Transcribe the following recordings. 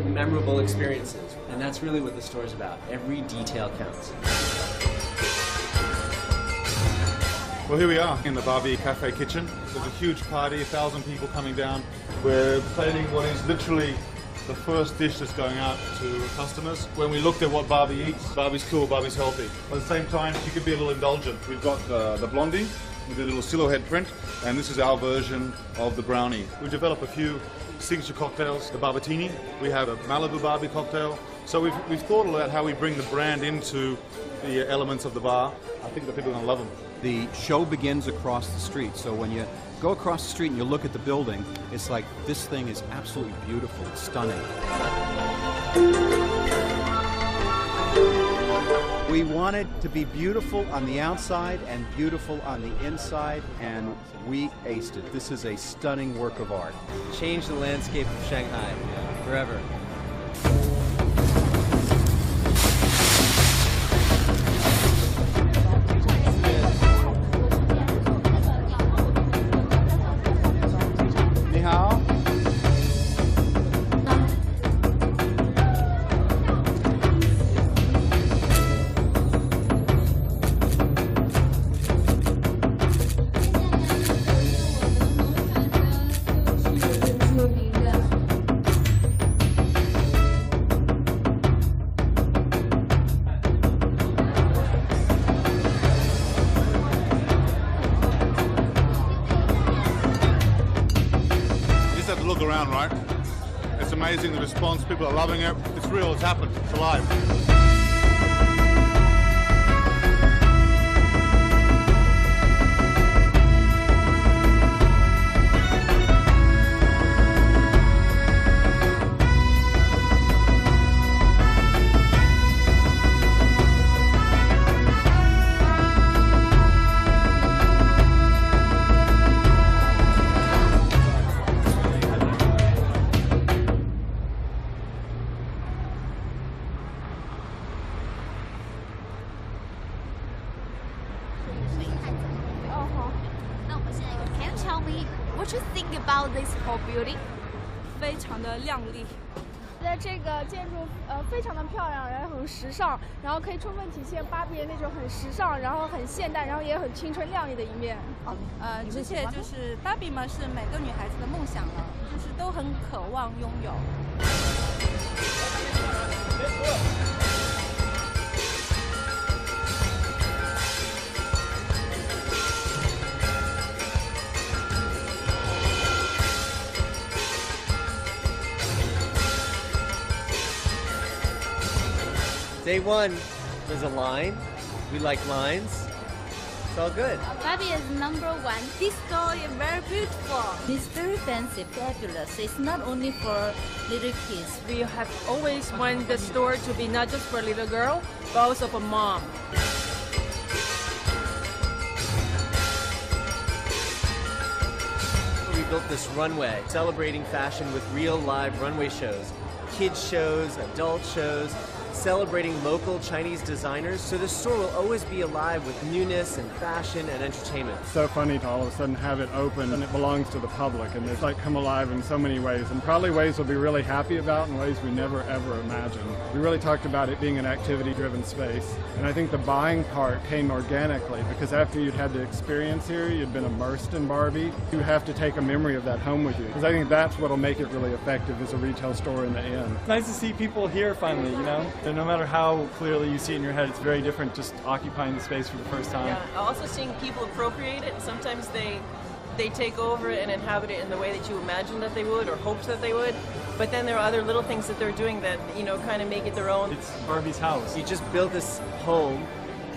memorable experiences. And that's really what the store's about. Every detail counts. Well, here we are in the Barbie Cafe kitchen. There's a huge party, 1,000 people coming down. We're plating what is literally the first dish that's going out to customers. When we looked at what Barbie eats, Barbie's cool, Barbie's healthy. At the same time, she could be a little indulgent. We've got the blondie with a little silhouette print, and this is our version of the brownie. We developed a few signature cocktails, the Barbatini. We have a Malibu Barbie cocktail. So we've thought about how we bring the brand into the elements of the bar. I think that people are going to love them. The show begins across the street, so when you go across the street and you look at the building, it's like, this thing is absolutely beautiful, it's stunning. We wanted to be beautiful on the outside and beautiful on the inside, and we aced it. This is a stunning work of art. Change the landscape of Shanghai forever. Look around, right? It's amazing, the response, people are loving it. It's real, it's happened, it's alive. Can you tell me what you think about this whole building? 非常的亮丽。这个建筑非常的漂亮，然后很时尚，然后可以充分体现芭比的那种很时尚，然后很现代，然后也很青春靓丽的一面。这些就是芭比嘛，是每个女孩子的梦想了，就是都很渴望拥有。Day one, there's a line. We like lines. It's all good. Barbie is #1. This store is very beautiful. It's very fancy, fabulous. It's not only for little kids. We have always wanted the store to be not just for a little girl, but also for mom. We built this runway celebrating fashion with real live runway shows, kids shows, adult shows, celebrating local Chinese designers, so the store will always be alive with newness and fashion and entertainment. It's so funny to all of a sudden have it open and it belongs to the public, and it's like come alive in so many ways, and probably ways we'll be really happy about and ways we never ever imagined. We really talked about it being an activity-driven space, and I think the buying part came organically because after you'd had the experience here, you'd been immersed in Barbie, you have to take a memory of that home with you, because I think that's what will make it really effective as a retail store in the end. It's nice to see people here finally, you know? And no matter how clearly you see it in your head, it's very different just occupying the space for the first time. Yeah, also seeing people appropriate it. Sometimes they take over it and inhabit it in the way that you imagined that they would or hoped that they would. But then there are other little things that they're doing that, you know, kind of make it their own. It's Barbie's house. You just built this home,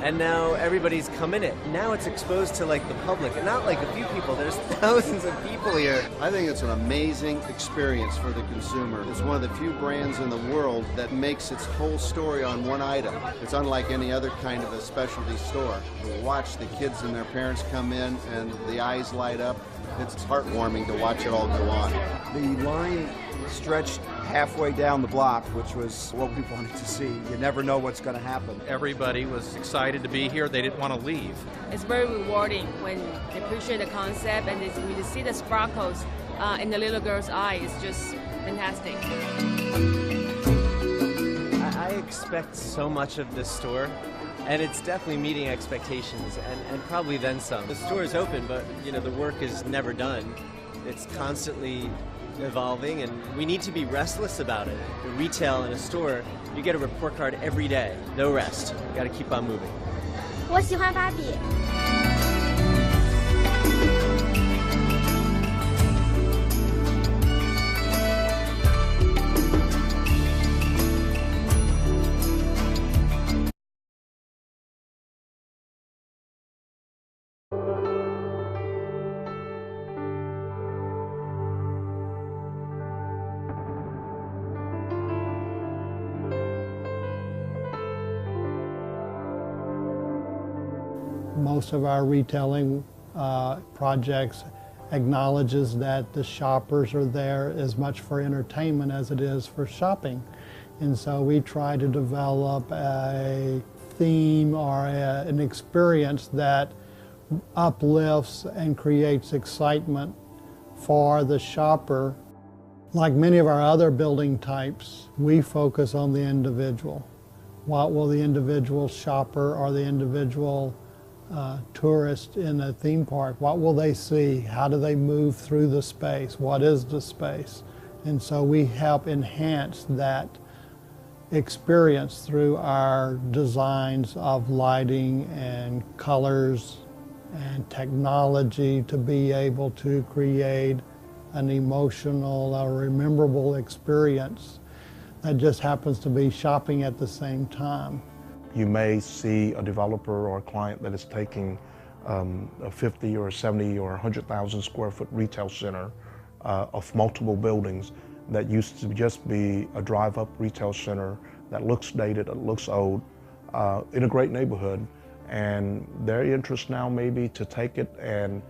and now everybody's come in it. Now it's exposed to like the public, and not like a few people. There's thousands of people here. I think it's an amazing experience for the consumer. It's one of the few brands in the world that makes its whole story on one item. It's unlike any other kind of a specialty store. To watch the kids and their parents come in and the eyes light up, it's heartwarming to watch it all go on. The line stretched halfway down the block, which was what we wanted to see. You never know what's going to happen. Everybody was excited to be here. They didn't want to leave. It's very rewarding when they appreciate the concept and when you see the sparkles in the little girl's eye. It's just fantastic. expect so much of this store, and it's definitely meeting expectations, and probably then some. The store is open, but the work is never done. It's constantly evolving, and we need to be restless about it. The retail in a store, you get a report card every day, no rest. You got to keep on moving. 我喜欢芭比。Most of our retailing projects acknowledges that the shoppers are there as much for entertainment as it is for shopping. And so we try to develop a theme or an experience that uplifts and creates excitement for the shopper. Like many of our other building types, we focus on the individual. What will the individual shopper or the individual tourist in a theme park, what will they see? How do they move through the space? What is the space? And so we help enhance that experience through our designs of lighting and colors and technology to be able to create an emotional or memorable experience that just happens to be shopping at the same time. You may see a developer or a client that is taking a 50 or 70 or 100,000 square foot retail center of multiple buildings that used to just be a drive-up retail center that looks dated, that looks old, in a great neighborhood. And their interest now may be to take it and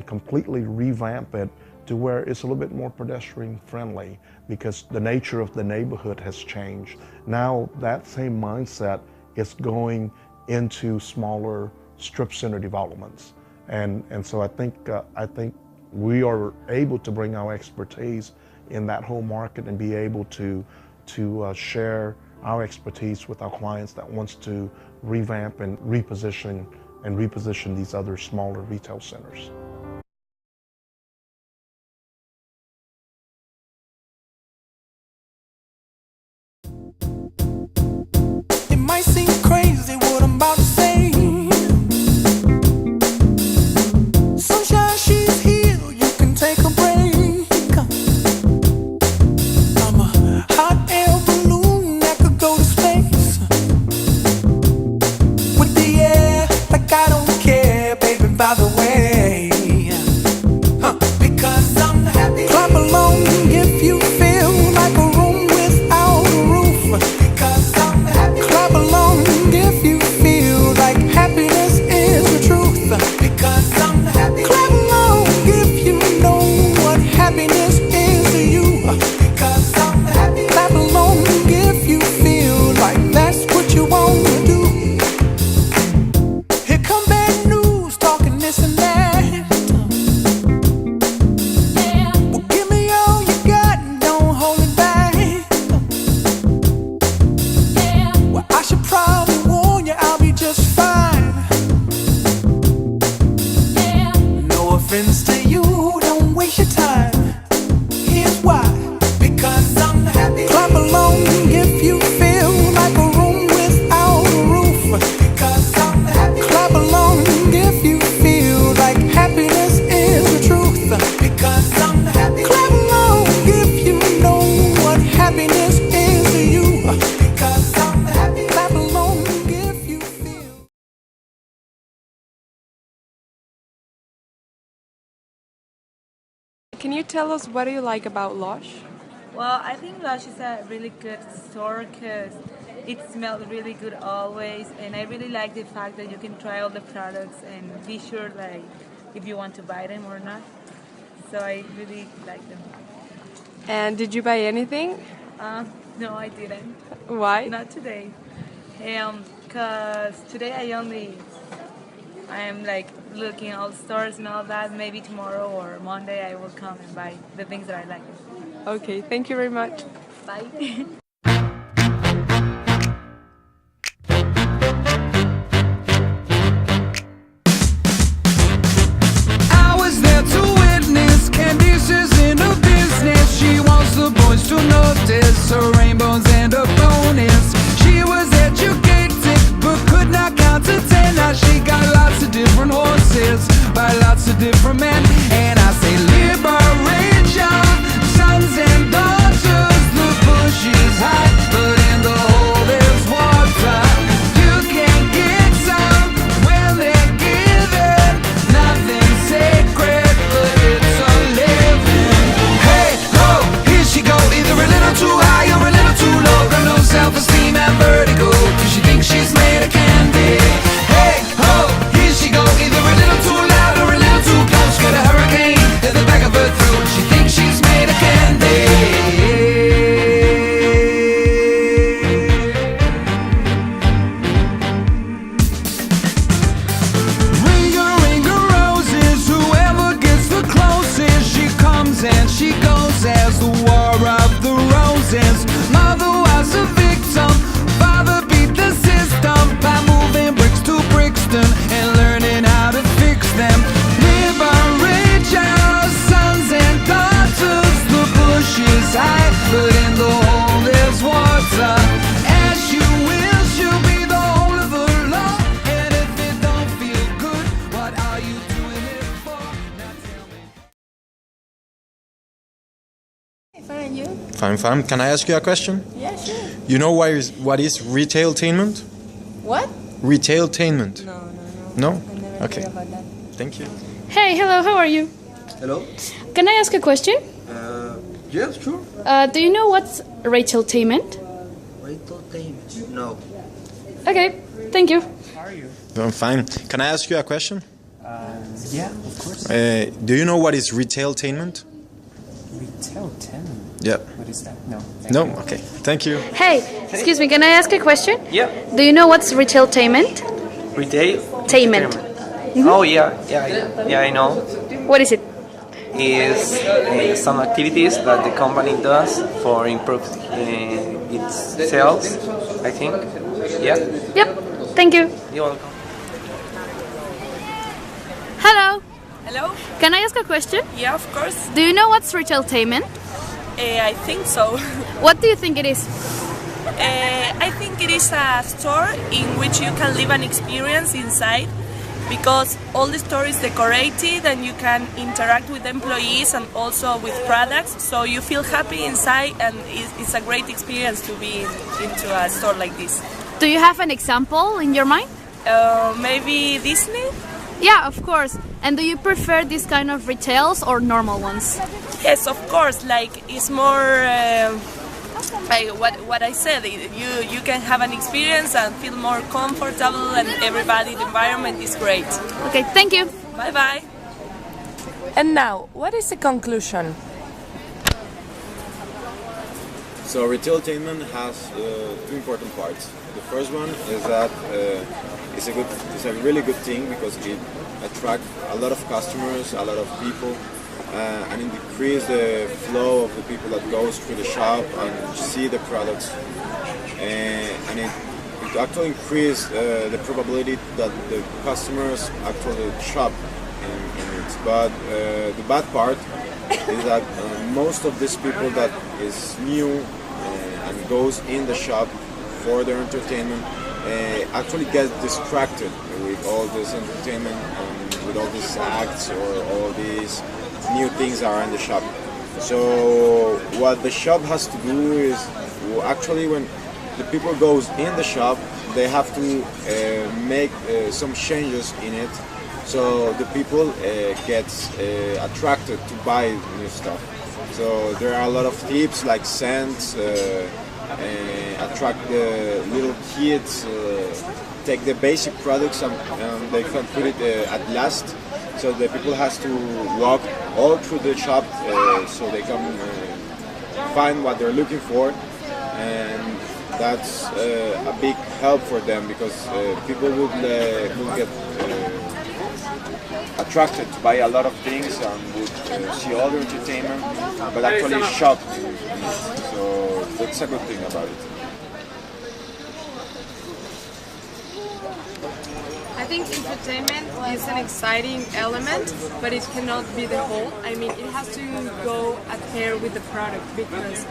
completely revamp it to where it's a little bit more pedestrian friendly because the nature of the neighborhood has changed. Now that same mindset is going into smaller strip center developments. And so I think we are able to bring our expertise in that whole market and be able to share our expertise with our clients that wants to revamp and reposition these other smaller retail centers. Might seem crazy what I'm about to say. Sunshine, she's here, you can take a break. I'm a hot air balloon that could go to space. With the air, like I don't care, baby, by the way. Because I'm happy. Clap along if you feel like a room without a roof. Because I'm happy. Clap along if you feel like happiness is the truth. Because I'm happy. Clap along if you know what happiness is to you. Because I'm happy. Clap along if you feel like that's what you want to do. Here come bad news, talking this and that. Well, give me all you got and don't hold it back. Well, I should probably warn you, I'll be just fine. No offense to you, don't waste your time. Here's why. Because I'm happy. Clap along if you feel like a room without a roof. Because I'm happy. Clap along if you feel like happiness is the truth. Because I'm happy. Clap along if you know what happiness is to you. Because I'm happy. Clap along if you feel. Can you tell us what do you like about Lush? Well, I think Lush is a really good store because it smells really good always, and I really like the fact that you can try all the products and be sure like if you want to buy them or not. So I really like them. And did you buy anything? No, I didn't. Why? Not today. Because today I am like looking all stores and all that. Maybe tomorrow or Monday I will come and buy the things that I like. Okay, thank you very much. Bye. Fine. Can I ask you a question? Yeah, sure. You know what is retailtainment? What? Retailtainment. No. No? I never Okay. heard about that. Thank you. Hey, hello, how are you? Hello? Can I ask a question? Yes, sure. Do you know what's Retailtainment? Retailtainment? No. Okay, thank you. How are you? I'm fine. Can I ask you a question? Yeah, of course. Do you know what is retailtainment? Retailtainment? Yeah. What is that? No. No? Okay. Thank you. Hey, excuse me, can I ask a question? Yeah. Do you know what's Retailtainment? Retailtainment. Oh, yeah, I know. What is it? Is some activities that the company does for improve its sales, I think. Yeah. Yep, thank you. You're welcome. Hello, Hello? can I ask a question? Yeah, of course. Do you know what's Retailtainment? I think so. What do you think it is? I think it is a store in which you can live an experience inside, because all the store is decorated and you can interact with employees and also with products, so you feel happy inside, and it's a great experience to be into a store like this. Do you have an example in your mind? Maybe Disney? Yeah, of course. And do you prefer this kind of retails or normal ones? Yes, of course. Like, it's more like what I said. You can have an experience and feel more comfortable, and everybody, the environment is great. Okay, thank you. Bye bye. And now, what is the conclusion? So retailtainment has two important parts. The first one is that it's a really good thing because it attracts a lot of customers, a lot of people, and it increases the flow of the people that goes through the shop and see the products, and it actually increases the probability that the customers actually shop in it. But the bad part is that most of these people that is new and goes in the shop for their entertainment actually gets distracted with all this entertainment and with all these acts or all these new things that are in the shop. So what the shop has to do is actually, when the people goes in the shop, they have to make some changes in it, so the people gets attracted to buy new stuff. So there are a lot of tips like scents, attract the little kids, take the basic products and they can put it at last. So the people has to walk all through the shop so they can find what they're looking for, and that's a big help for them, because people will get attracted to buy a lot of things and would see all the entertainment, but actually shop in it. So that's a good thing about it. I think entertainment is an exciting element, but it cannot be the whole. I mean, it has to go a pair with the product, because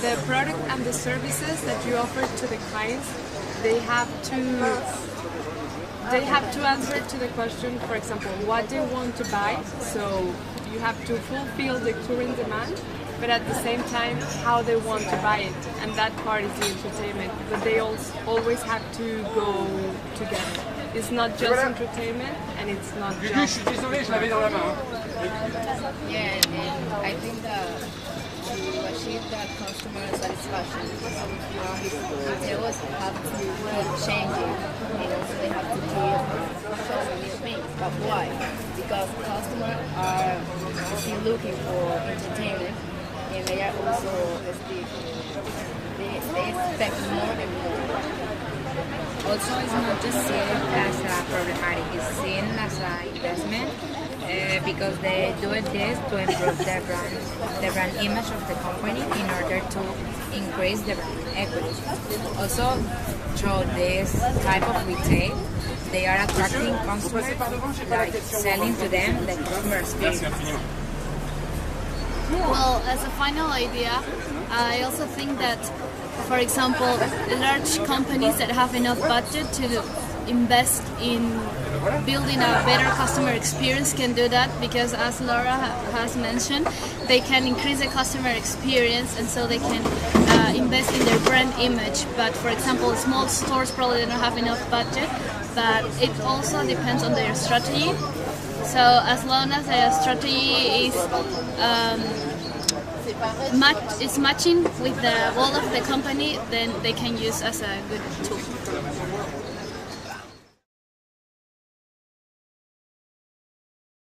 the product and the services that you offer to the clients, they have to answer to the question, for example, what they want to buy. So you have to fulfill the current demand, but at the same time, how they want to buy it. And that part is the entertainment, but they always have to go together. It's not just entertainment, and it's not just... Yeah, and I think that to achieve that customer satisfaction, they always have to keep changing, and also they have to keep showing new things. But why? Because customers are still looking for entertainment, and they are also they expect more and more. Also, it's not just seen as a problematic, it's seen as an investment because they do this to improve the brand image of the company in order to increase the brand equity. Also, through this type of retail, they are attracting customers, like selling to them the customer experience. Well, as a final idea, I also think that, for example, large companies that have enough budget to invest in building a better customer experience can do that, because as Laura has mentioned, they can increase the customer experience, and so they can invest in their brand image. But for example, small stores probably don't have enough budget, but it also depends on their strategy. So as long as their strategy is matching with the goal of the company, then they can use as a good tool.